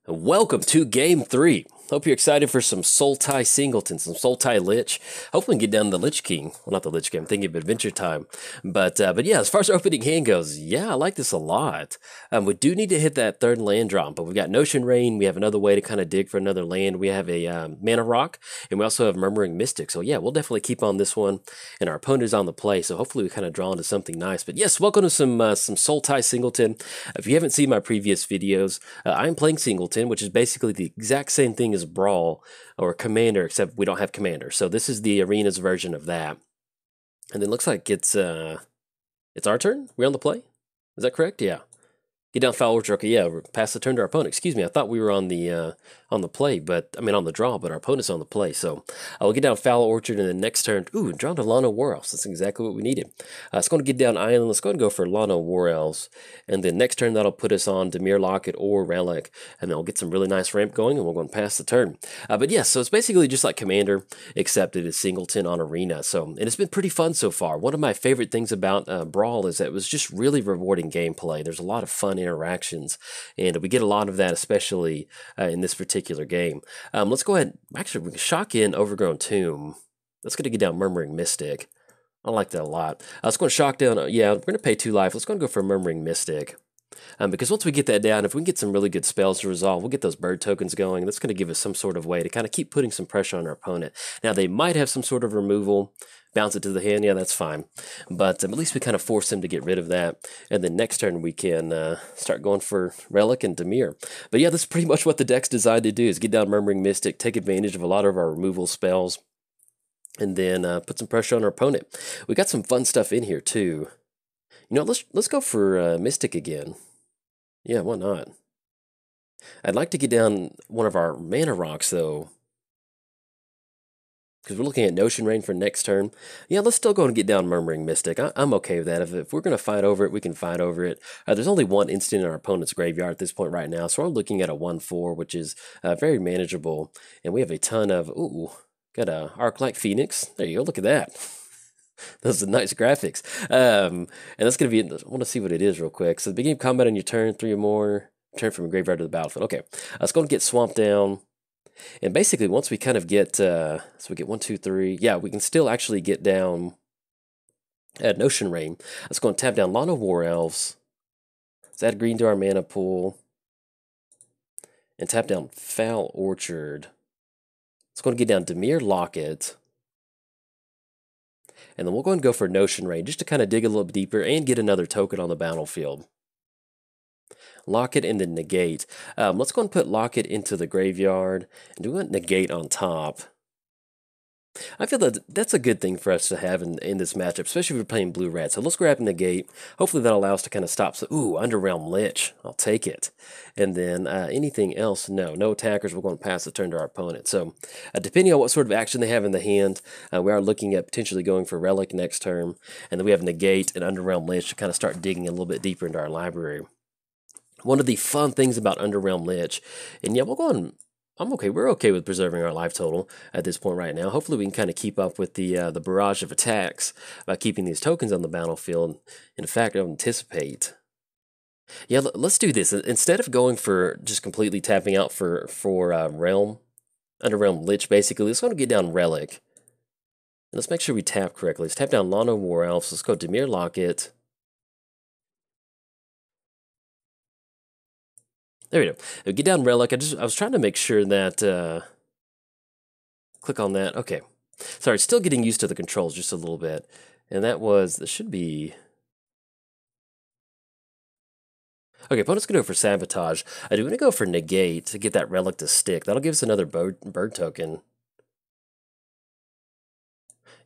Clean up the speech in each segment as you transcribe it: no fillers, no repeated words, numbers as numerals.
Welcome to Game 3. Hope you're excited for some Sultai Singleton, some Sultai Lich. Hopefully we can get down the Lich King. Well, not the Lich King, I'm thinking of Adventure Time. But yeah, as far as our opening hand goes, yeah, I like this a lot. We do need to hit that third land drop, but we've got Notion Rain. We have another way to kind of dig for another land. We have a Mana Rock, and we also have Murmuring Mystic. So yeah, we'll definitely keep on this one. And our opponent is on the play, so hopefully we kind of draw into something nice. But yes, welcome to some Sultai Singleton. If you haven't seen my previous videos, I'm playing Singleton, which is basically the exact same thing as Brawl or Commander, except we don't have Commander. So this is the Arena's version of that. And it looks like it's our turn? We're on the play? Is that correct? Yeah. Get down Foul Orchard. Okay, yeah, we're pass the turn to our opponent. Excuse me, I thought we were on the play, but I mean on the draw, but our opponent's on the play. So we'll get down Foul Orchard, and the next turn, ooh, draw to Lana War Elves. That's exactly what we needed. It's going to get down Island. Let's go ahead and go for Lana War Elves, and then next turn that'll put us on Dimir Locket or Relic, and then we'll get some really nice ramp going, and we're going to pass the turn. But yeah, so it's basically just like Commander, except it is Singleton on Arena. So and it's been pretty fun so far. One of my favorite things about Brawl is that it was just really rewarding gameplay. There's a lot of fun interactions, and we get a lot of that, especially in this particular game. Let's go ahead. Actually, we can shock in Overgrown Tomb. Let's get down Murmuring Mystic. I like that a lot. Let's go and shock down. Yeah, we're going to pay 2 life. Let's go and go for Murmuring Mystic. Because once we get that down, if we can get some really good spells to resolve, we'll get those bird tokens going. That's going to give us some sort of way to kind of keep putting some pressure on our opponent. Now, they might have some sort of removal. Bounce it to the hand, yeah, that's fine. But at least we kind of force them to get rid of that. And then next turn we can start going for Relic and Dimir. But yeah, that's pretty much what the deck's designed to do, is get down Murmuring Mystic, take advantage of a lot of our removal spells, and then put some pressure on our opponent. We got some fun stuff in here too. You know, let's go for Mystic again. Yeah, why not? I'd like to get down one of our Mana Rocks though, because we're looking at Notion Rain for next turn. Yeah, let's still go and get down Murmuring Mystic. I'm okay with that. If we're going to fight over it, we can fight over it. There's only one instant in our opponent's graveyard at this point right now, so we're looking at a 1/4, which is very manageable. And we have a ton of, ooh, got a Arc-like Phoenix. There you go, look at that. Those are nice graphics. And that's going to be, I want to see what it is real quick. So the beginning of combat on your turn, 3 or more, turn from a graveyard to the battlefield. Okay, let's go and get Swamp down. And basically, once we kind of get, so we get 1, 2, 3. Yeah, we can still actually get down at Notion Rain. Let's go and tap down Lana War Elves. Let's add green to our mana pool. And tap down Foul Orchard. Let's go and get down Dimir Locket. And then we'll go and go for Notion Rain, just to kind of dig a little bit deeper and get another token on the battlefield. Locket and then Negate. Let's go and put Locket into the graveyard, and do we want Negate on top? I feel that that's a good thing for us to have in this matchup, especially if we're playing blue-red. So let's grab Negate. Hopefully that'll allow us to kind of stop. So, ooh, Underrealm Lich. I'll take it. And then anything else? No attackers. We're going to pass the turn to our opponent. So depending on what sort of action they have in the hand, we are looking at potentially going for Relic next turn. And then we have Negate and Underrealm Lich to kind of start digging a little bit deeper into our library. One of the fun things about Underrealm Lich, and yeah, we'll go on. I'm okay. We're okay with preserving our life total at this point right now. Hopefully, we can kind of keep up with the barrage of attacks by keeping these tokens on the battlefield. In fact, I anticipate. Yeah, let's do this instead of going for just completely tapping out for Underrealm Lich. Basically, let's go and get down Relic. And let's make sure we tap correctly. Let's tap down Lana War Elves. Let's go Dimir Locket. There we go. Get down Relic. I was trying to make sure that, click on that. Okay. Sorry, still getting used to the controls just a little bit. And that should be, okay, opponent's going to go for Sabotage. I do want to go for Negate to get that Relic to stick. That'll give us another bird token.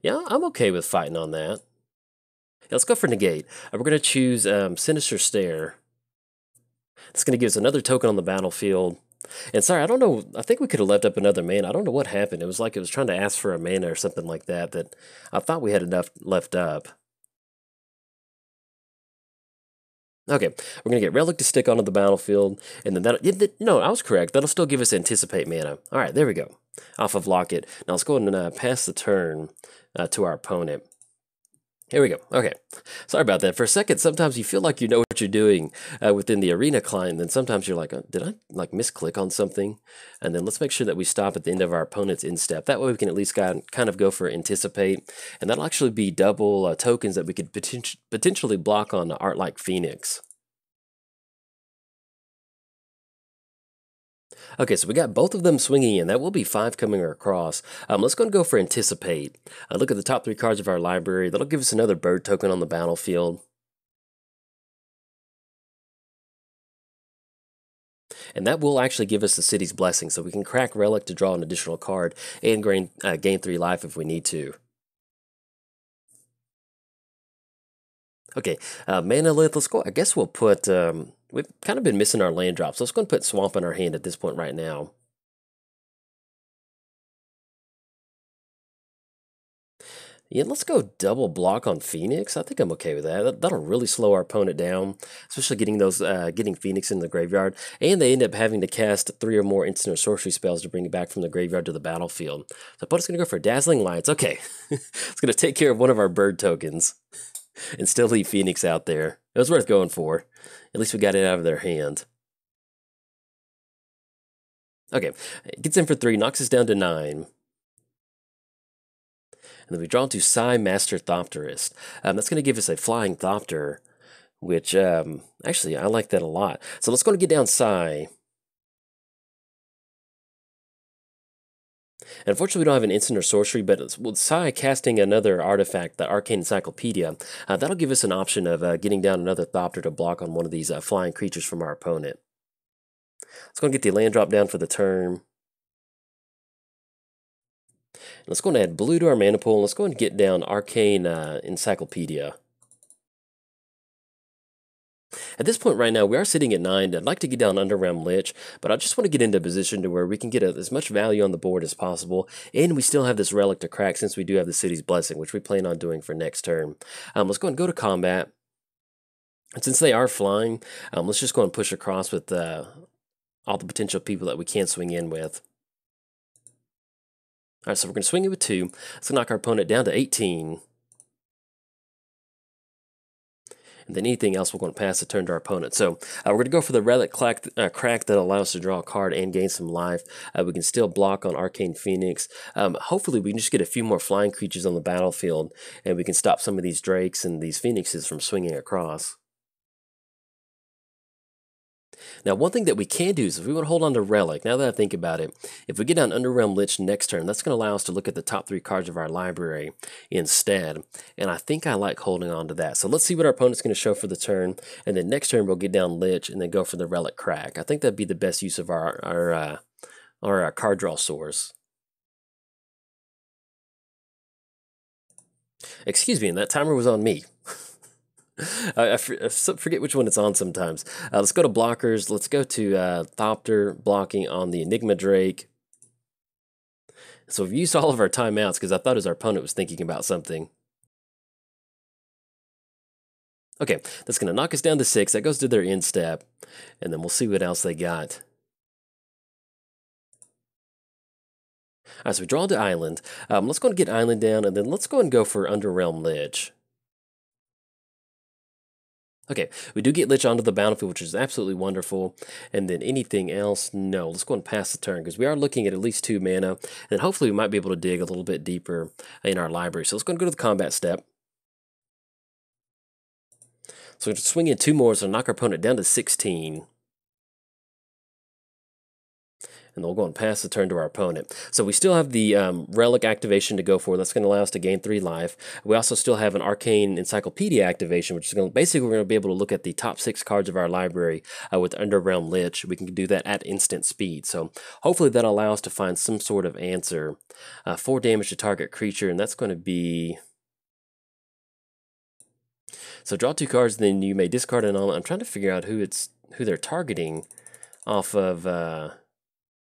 Yeah, I'm okay with fighting on that. Yeah, let's go for Negate. We're going to choose Sinister Stare. It's going to give us another token on the battlefield. And sorry, I don't know. I think we could have left up another mana. I don't know what happened. It was like it was trying to ask for a mana or something like that, that I thought we had enough left up. Okay, we're going to get Relic to stick onto the battlefield. And then no, I was correct. That'll still give us Anticipate mana. All right, there we go. Off of Locket. Now let's go ahead and pass the turn to our opponent. Here we go. Okay. Sorry about that. For a second, sometimes you feel like you know what you're doing within the arena client. Then sometimes you're like, did I like misclick on something? And then let's make sure that we stop at the end of our opponent's end step. That way we can at least kind of go for anticipate. And that'll actually be double tokens that we could potentially block on Art like Phoenix. Okay, so we got both of them swinging in. That will be 5 coming across. Let's go and go for Anticipate. Look at the top 3 cards of our library. That'll give us another bird token on the battlefield. And that will actually give us the City's Blessing, so we can crack Relic to draw an additional card and gain 3 life if we need to. Okay, Manalith, let's go. I guess we'll put... we've kind of been missing our land drops. So let's go and put Swamp in our hand at this point right now. Yeah, let's go double block on Phoenix. I think I'm okay with that. That'll really slow our opponent down, especially getting getting Phoenix in the graveyard. And they end up having to cast 3 or more instant or sorcery spells to bring it back from the graveyard to the battlefield. So opponent's going to go for Dazzling Lights. Okay, it's going to take care of one of our bird tokens and still leave Phoenix out there. It was worth going for. At least we got it out of their hand. Okay, it gets in for 3, knocks us down to 9. And then we draw into Psy Master Thopterist. That's going to give us a Flying Thopter, which, actually, I like that a lot. So let's go and get down Psy. And unfortunately, we don't have an instant or sorcery, but with Psy casting another artifact, the Arcane Encyclopedia, that'll give us an option of getting down another Thopter to block on one of these flying creatures from our opponent. Let's go and get the land drop down for the turn. Let's go and add blue to our mana pool. Let's go and get down Arcane Encyclopedia. At this point right now, we are sitting at 9. I'd like to get down Underrealm Lich, but I just want to get into a position to where we can get as much value on the board as possible, and we still have this Relic to crack since we do have the City's Blessing, which we plan on doing for next turn. Let's go and go to combat. And since they are flying, let's just go and push across with all the potential people that we can swing in with. All right, so we're going to swing it with 2. Let's knock our opponent down to 18. And then anything else, we're going to pass the turn to our opponent. So we're going to go for the Relic crack that allows us to draw a card and gain some life. We can still block on Arcane Phoenix. Hopefully, we can just get a few more flying creatures on the battlefield, and we can stop some of these Drakes and these Phoenixes from swinging across. Now, one thing that we can do is if we want to hold on to Relic, now that I think about it, if we get down Underrealm Lich next turn, that's going to allow us to look at the top 3 cards of our library instead. And I think I like holding on to that. So let's see what our opponent's going to show for the turn. And then next turn, we'll get down Lich and then go for the Relic Crack. I think that'd be the best use of our card draw source. Excuse me, and that timer was on me. I forget which one it's on sometimes. Let's go to blockers. Let's go to Thopter blocking on the Enigma Drake. So we've used all of our timeouts because I thought our opponent was thinking about something. Okay, that's going to knock us down to 6. That goes to their end step. And then we'll see what else they got. All right, so we draw to Island. Let's go and get Island down, and then let's go and go for Underrealm Lich. Okay, we do get Lich onto the battlefield, which is absolutely wonderful. And then anything else? No, let's go and pass the turn, because we are looking at least 2 mana, and hopefully we might be able to dig a little bit deeper in our library. So let's go and go to the combat step. So we're going to swing in 2 more, so knock our opponent down to 16. And we'll go and pass the turn to our opponent. So we still have the Relic activation to go for. That's going to allow us to gain 3 life. We also still have an Arcane Encyclopedia activation, which is going to basically we're going to be able to look at the top 6 cards of our library with Underrealm Lich. We can do that at instant speed. So hopefully that'll allow us to find some sort of answer. 4 damage to target creature, and that's going to be... So draw 2 cards, then you may discard an element. I'm trying to figure out who they're targeting off of...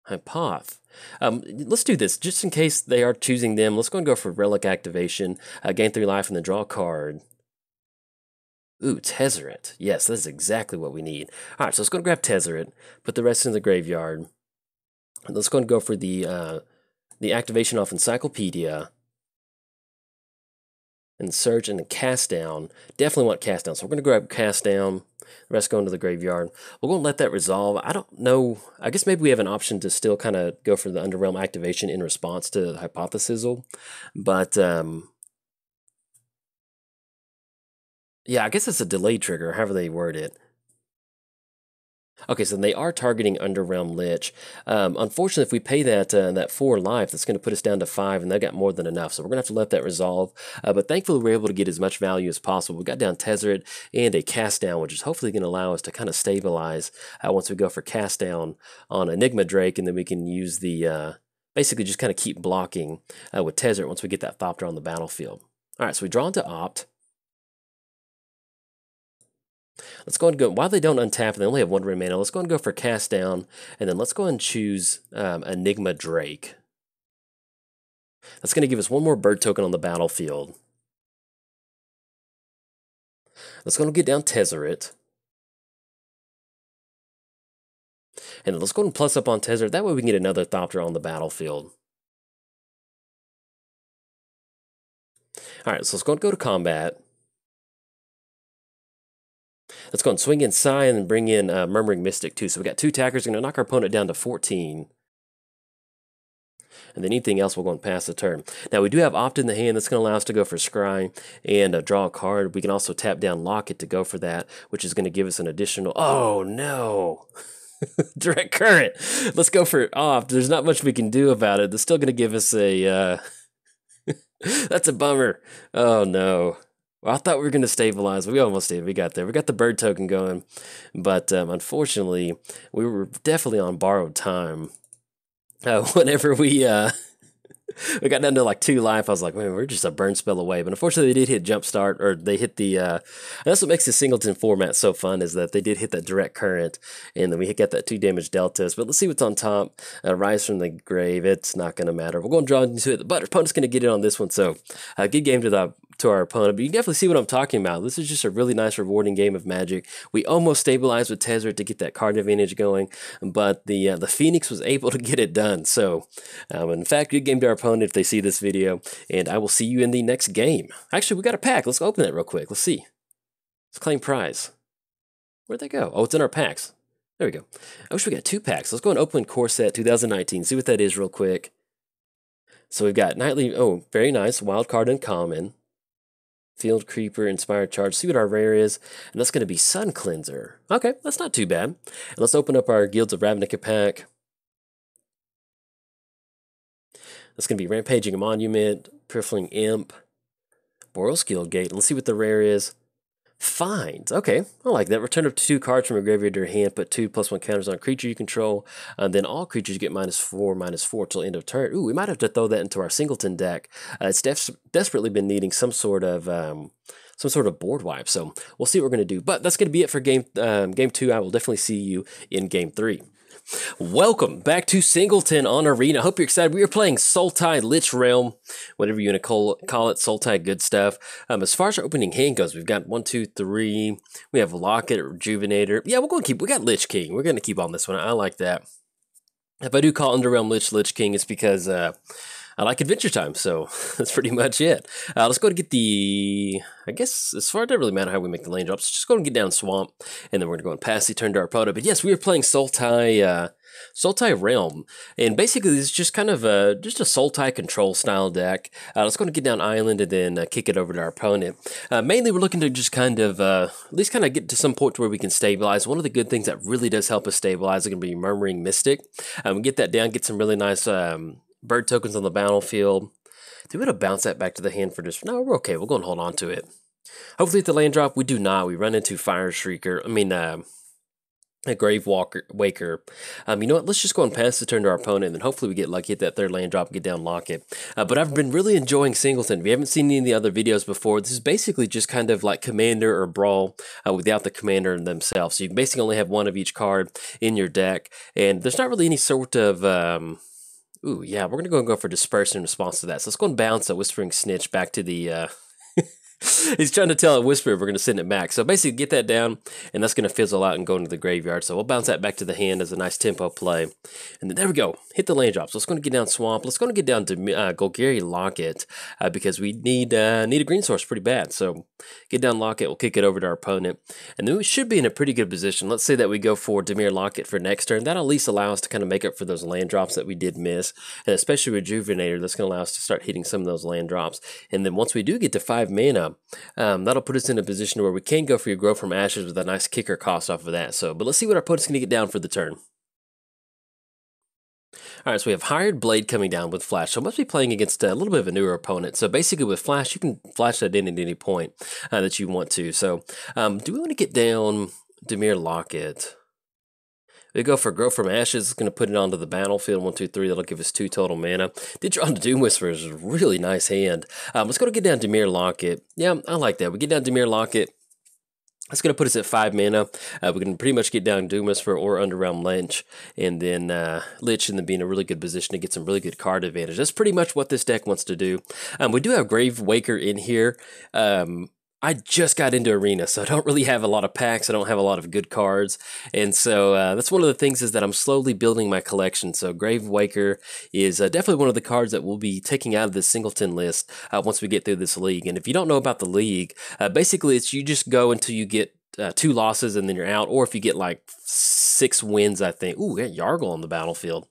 Hypoth. Let's do this, just in case they are choosing them. Let's go and go for Relic activation, gain 3 life, and then draw a card. Ooh, Tezzeret. Yes, that's exactly what we need. All right, so let's go and grab Tezzeret, put the rest in the graveyard. And let's go and go for the activation off Encyclopedia. and search and then cast down. Definitely want cast down. So we're going to grab cast down. The rest going to the graveyard. We're going to let that resolve. I don't know. I guess maybe we have an option to still kind of go for the Underrealm activation in response to the Hypothesizzle. But, yeah, I guess it's a delay trigger, however they word it. Okay, so they are targeting Underrealm Lich. Unfortunately, if we pay that 4 life, that's going to put us down to 5, and they got more than enough. So we're going to have to let that resolve. But thankfully, we're able to get as much value as possible. We got down Tezzeret and a cast down, which is hopefully going to allow us to kind of stabilize once we go for cast down on Enigma Drake, and then we can use the basically just kind of keep blocking with Tezzeret once we get that Thopter on the battlefield. All right, so we draw into Opt. Let's go and go, while they don't untap and they only have 1 red mana, let's go and go for cast down, and then let's go and choose Enigma Drake. That's going to give us 1 more bird token on the battlefield. Let's go and get down Tezzeret. And then let's go and plus up on Tezzeret, that way we can get another Thopter on the battlefield. Alright, so let's go and go to combat. Let's go and swing in Psy and then bring in Murmuring Mystic too. So we got 2 attackers, going to knock our opponent down to 14. And then anything else, we'll go and pass the turn. Now we do have Opt in the hand. That's going to allow us to go for Scry and draw a card. We can also tap down Locket to go for that, which is going to give us an additional... Oh no! Direct Current! Let's go for Opt. There's not much we can do about it. It's still going to give us a... That's a bummer. Oh no. Well, I thought we were going to stabilize. We almost did. We got there. We got the bird token going. But unfortunately, we were definitely on borrowed time. Whenever we got down to like 2 life, I was like, man, we're just a burn spell away. But unfortunately, they did hit Jumpstart, or they hit the... and that's what makes the Singleton format so fun, is that they did hit that direct current, and then we got that 2 damage deltas. But let's see what's on top. Rise from the Grave, it's not going to matter. We're going to draw into it, but our opponent's going to get it on this one. So, good game to our opponent, but you can definitely see what I'm talking about. This is just a really nice, rewarding game of Magic. We almost stabilized with Tezzeret to get that card advantage going, but the Phoenix was able to get it done. So, in fact, good game to our opponent if they see this video, and I will see you in the next game. Actually, we got a pack. Let's open it real quick. Let's see. Let's claim prize. Where'd they go? Oh, it's in our packs. There we go. I wish we got 2 packs. Let's go and open Core Set 2019. See what that is real quick. So we've got Nightly. Oh, very nice. Wild card uncommon. Field Creeper, Inspired Charge. See what our rare is. And that's going to be Sun Cleanser. Okay, that's not too bad. And let's open up our Guilds of Ravnica pack. That's going to be Rampaging Monument, Piffling Imp, Boreal's Guild Gate. Let's see what the rare is. Find. Okay, I like that. Return up to 2 cards from your graveyard to your hand. Put 2+1 counters on a creature you control. And then all creatures get -4/-4 till end of turn. Ooh, we might have to throw that into our Singleton deck. It's desperately been needing some sort of board wipe. So we'll see what we're going to do. But that's going to be it for game 2. I will definitely see you in game 3. Welcome back to Singleton on Arena. Hope you're excited. We are playing Sultai Lich Realm, whatever you want to call it, Sultai good stuff. As far as our opening hand goes, we've got 1, 2, 3. We have Locket, Rejuvenator. Yeah, we got Lich King. We're going to keep on this one. I like that. If I do call Underrealm Lich King, it's because I like Adventure Time, so that's pretty much it. Let's go and get the, I guess, as far as it doesn't really matter how we make the lane drops, just go and get down Swamp, and then we're going to go and pass the turn to our opponent. But yes, we are playing Sultai Realm, and basically this is just kind of just a Sultai control style deck. Let's go and get down Island and then kick it over to our opponent. Mainly we're looking to just kind of, at least kind of get to some point to where we can stabilize. One of the good things that really does help us stabilize is going to be Murmuring Mystic. We get that down, get some really nice bird tokens on the battlefield. Do we want to bounce that back to the hand for just... No, we're okay. We'll go and hold on to it. Hopefully at the land drop, we do not. We run into Fire Shrieker. A Grave Waker. You know what? Let's just go and pass the turn to our opponent, and then hopefully we get lucky at that 3rd land drop and get down Locket. But I've been really enjoying Singleton. If you haven't seen any of the other videos before, this is basically just kind of like Commander or Brawl without the Commander themselves. So you can basically only have 1 of each card in your deck, and there's not really any sort of... Ooh, yeah, we're going to go for Disperse in response to that. So let's go and bounce a Whispering Snitch back to the He's trying to tell a Whisper we're going to send it back. So basically get that down, and that's going to fizzle out and go into the graveyard. So we'll bounce that back to the hand as a nice tempo play. And then there we go. Hit the land drops. Let's go to get down Swamp. Let's go to get down to Golgari Locket because we need a green source pretty bad. So get down Locket. We'll kick it over to our opponent. And then we should be in a pretty good position. Let's say that we go for Dimir Locket for next turn. That'll at least allow us to kind of make up for those land drops that we did miss. And especially Rejuvenator, that's going to allow us to start hitting some of those land drops. And then once we do get to 5 mana, that'll put us in a position where we can go for your Grow from Ashes with a nice kicker cost off of that. So, but let's see what our opponent's going to get down for the turn. All right, so we have Hired Blade coming down with Flash. So I must be playing against a little bit of a newer opponent. So basically with Flash, you can flash that in at any point that you want to. So do we want to get down Dimir Locket? We go for Grow from Ashes. It's going to put it onto the battlefield. 1, 2, 3. That'll give us 2 total mana. Did draw into Doom Whisperer. Is a really nice hand. Let's go to get down Dimir Locket. Yeah, I like that. We get down Dimir Locket. That's going to put us at 5 mana. We can pretty much get down Doom Whisperer or Underrealm Lich, and then Lich, and then be in a really good position to get some really good card advantage. That's pretty much what this deck wants to do. We do have Grave Waker in here. I just got into Arena, so I don't really have a lot of packs. I don't have a lot of good cards. And so that's one of the things is that I'm slowly building my collection. So Grave Waker is definitely one of the cards that we'll be taking out of this Singleton list once we get through this league. And if you don't know about the league, basically it's you just go until you get 2 losses and then you're out. Or if you get like 6 wins, I think. Ooh, we got Yargle on the battlefield.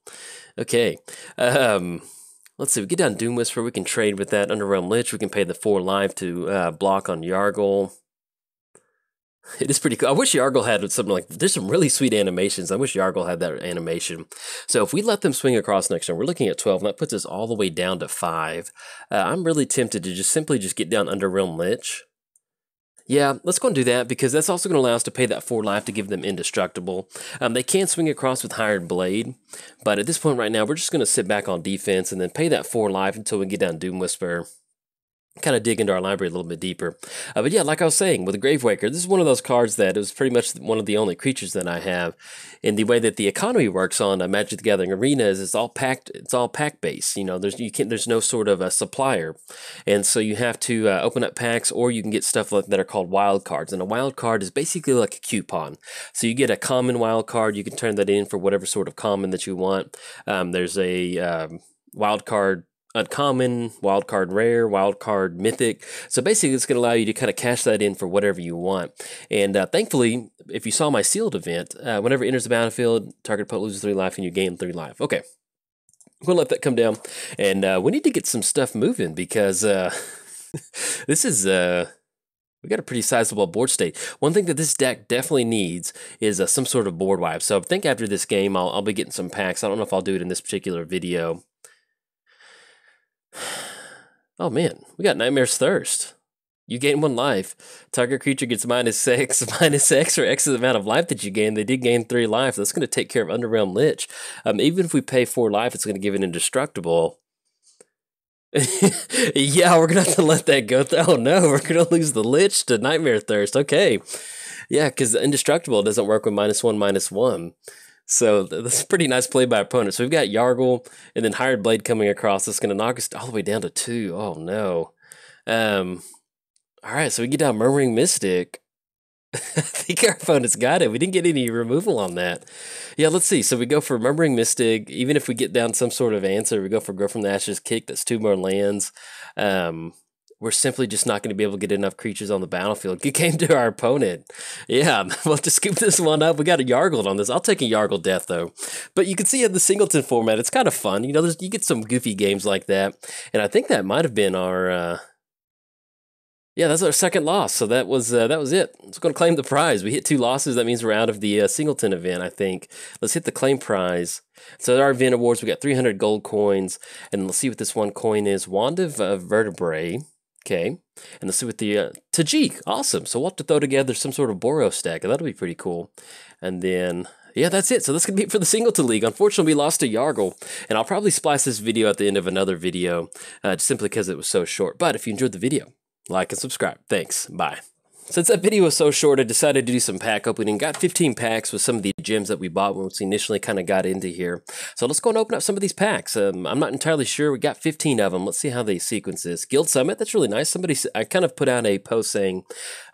Okay. Let's see, we get down Doom Whisperer, we can trade with that. Underrealm Lich, we can pay the 4 life to block on Yargle. It is pretty cool. I wish Yargle had something like, there's some really sweet animations. I wish Yargle had that animation. So if we let them swing across next turn, we're looking at 12, and that puts us all the way down to 5. I'm really tempted to simply get down Underrealm Lich. Yeah, let's go and do that because that's also going to allow us to pay that 4 life to give them indestructible. They can swing across with Hired Blade, but at this point right now, we're just going to sit back on defense and then pay that 4 life until we get down Doom Whisperer. Kind of dig into our library a little bit deeper. But yeah, like I was saying, with the Grave Waker, this is one of those cards that is pretty much one of the only creatures that I have. And the way that the economy works on Magic the Gathering Arena is it's all pack based. You know, there's no sort of a supplier, and so you have to open up packs, or you can get stuff that are called wild cards. And a wild card is basically like a coupon. So you get a common wild card, you can turn that in for whatever sort of common that you want. There's a wild card uncommon, wildcard rare, wildcard mythic. So basically it's going to allow you to kind of cash that in for whatever you want. And thankfully, if you saw my sealed event, whenever it enters the battlefield, target opponent loses 3 life and you gain 3 life. Okay, we'll let that come down. And we need to get some stuff moving because this is... we got a pretty sizable board state. One thing that this deck definitely needs is some sort of board wipe. So I think after this game, I'll be getting some packs. I don't know if I'll do it in this particular video. Oh man, we got Nightmare's Thirst. You gain 1 life. Target creature gets -6, -X, or X is the amount of life that you gain. They did gain 3 life. That's going to take care of Underrealm Lich. Even if we pay 4 life, it's going to give it indestructible. Yeah, we're going to have to let that go. Oh no, we're going to lose the Lich to Nightmare Thirst. Okay. Yeah, because indestructible doesn't work with -1, -1. So that's a pretty nice play by opponent. So we've got Yargle and then Hired Blade coming across. That's going to knock us all the way down to 2. Oh, no. All right, so we get down Murmuring Mystic. I think our opponent's got it. We didn't get any removal on that. Yeah, let's see. So we go for Murmuring Mystic. Even if we get down some sort of answer, we go for Grow from the Ashes Kick. That's 2 more lands. We're simply just not going to be able to get enough creatures on the battlefield. It came to our opponent. Yeah, we'll have to scoop this one up. We got a Yargle on this. I'll take a Yargle Death, though. But you can see in the Singleton format, it's kind of fun. You know, you get some goofy games like that. And I think that might have been our... yeah, that's our 2nd loss. So that was it. Let's go to claim the prize. We hit 2 losses. That means we're out of the Singleton event, I think. Let's hit the claim prize. So our event awards, we got 300 gold coins. And let's see what this one coin is. Wand of Vertebrae. Okay, and let's see what the Tajik. Awesome. So we'll have to throw together some sort of Boros stack. That'll be pretty cool. And then, yeah, that's it. So that's going to be it for the Singleton League. Unfortunately, we lost to Yargle. And I'll probably splice this video at the end of another video, simply because it was so short. But if you enjoyed the video, like and subscribe. Thanks. Bye. Since that video was so short, I decided to do some pack opening. Got 15 packs with some of the gems that we bought when we initially kind of got into here. So let's go and open up some of these packs. I'm not entirely sure. We got 15 of them. Let's see how they sequence this. Guild Summit, that's really nice. I kind of put out a post saying,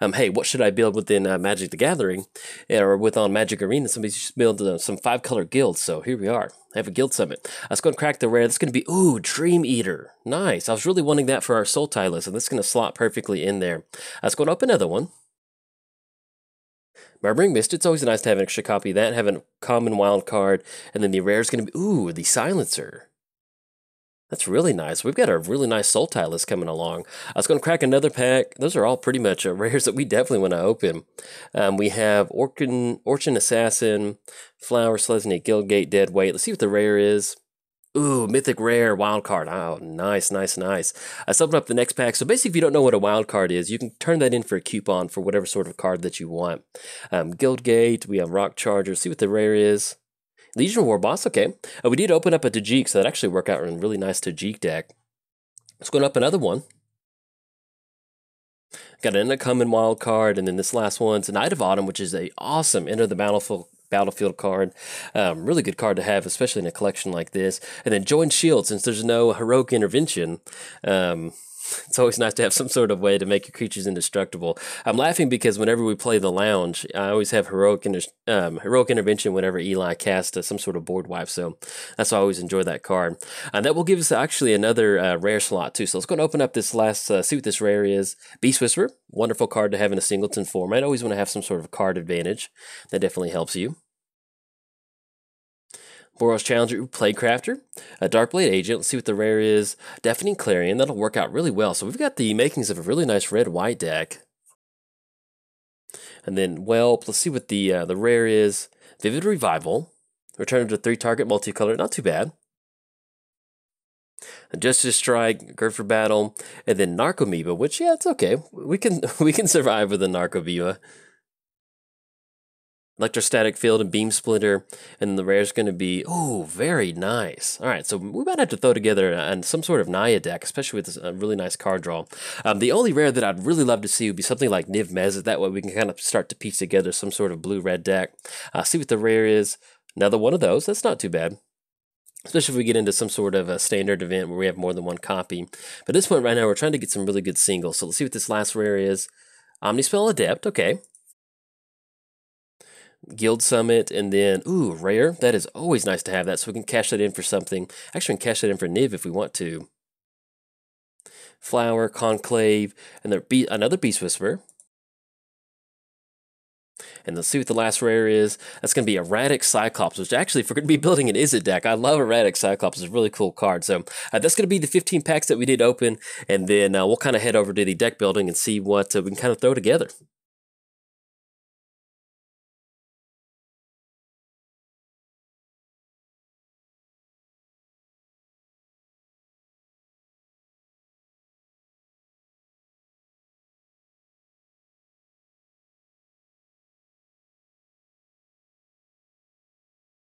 hey, what should I build within Magic the Gathering? Or on Magic Arena, somebody should build some 5-color guilds. So here we are. I have a Guild Summit. Let's go and crack the rare. That's going to be, ooh, Dream Eater. Nice. I was really wanting that for our Sultai list, and that's going to slot perfectly in there. Let's go and open another one. Murmuring Mist, it's always nice to have an extra copy of that, have a common wild card, and then the rare is going to be, ooh, the Silencer. That's really nice. We've got a really nice Sultai list coming along. I was going to crack another pack. Those are all pretty much rares that we definitely want to open. We have Orchin Assassin, Flower, Selesnya, Guildgate, Deadweight. Let's see what the rare is. Ooh, Mythic Rare wild card. Oh, nice, nice, nice. Let's open up the next pack. So basically, if you don't know what a wild card is, you can turn that in for a coupon for whatever sort of card that you want. Guildgate, we have Rock Charger. See what the rare is. Legion of War Boss, okay. We did open up a Tajik, so that actually worked out in a really nice Tajik deck. Let's go up another one. Got an uncommon wild card, and then this last one's a Knight of Autumn, which is a awesome Enter the Battlefield card. Really good card to have, especially in a collection like this. And then Join Shield, since there's no heroic intervention. It's always nice to have some sort of way to make your creatures indestructible. I'm laughing because whenever we play the lounge, I always have heroic intervention whenever Eli casts some sort of board wipe. So that's why I always enjoy that card. And that will give us actually another rare slot too. So let's go and open up this last, see what this rare is. Beast Whisperer, wonderful card to have in a singleton format. I always want to have some sort of card advantage. That definitely helps you. Boros Challenger, Plaguecrafter, a Darkblade Agent. Let's see what the rare is. Deafening Clarion, that'll work out really well. So we've got the makings of a really nice red-white deck. And then Whelp, let's see what the rare is. Vivid Revival, return to 3-target multicolor, not too bad. Justice Strike, Gird for Battle, and then Narcomoeba, which, yeah, it's okay. We can survive with a Narcomoeba. Electrostatic Field and Beam Splitter, and the rare is going to be, oh, very nice. All right, so we might have to throw together some sort of Naya deck, especially with this really nice card draw. The only rare that I'd really love to see would be something like Niv Mizzet. That way we can kind of start to piece together some sort of blue-red deck. See what the rare is. Another one of those. That's not too bad. Especially if we get into some sort of a standard event where we have more than one copy. But at this point right now, we're trying to get some really good singles. So let's see what this last rare is. Omnispell Adept, okay. Guild Summit, and then, ooh, rare. That is always nice to have that, so we can cash that in for something. Actually, we can cash that in for Niv if we want to. Flower, Conclave, and another Beast Whisperer. And let's see what the last rare is. That's going to be Erratic Cyclops, which actually, if we're going to be building an Izzet deck, I love Erratic Cyclops. It's a really cool card. So that's going to be the 15 packs that we did open, and then we'll kind of head over to the deck building and see what we can kind of throw together.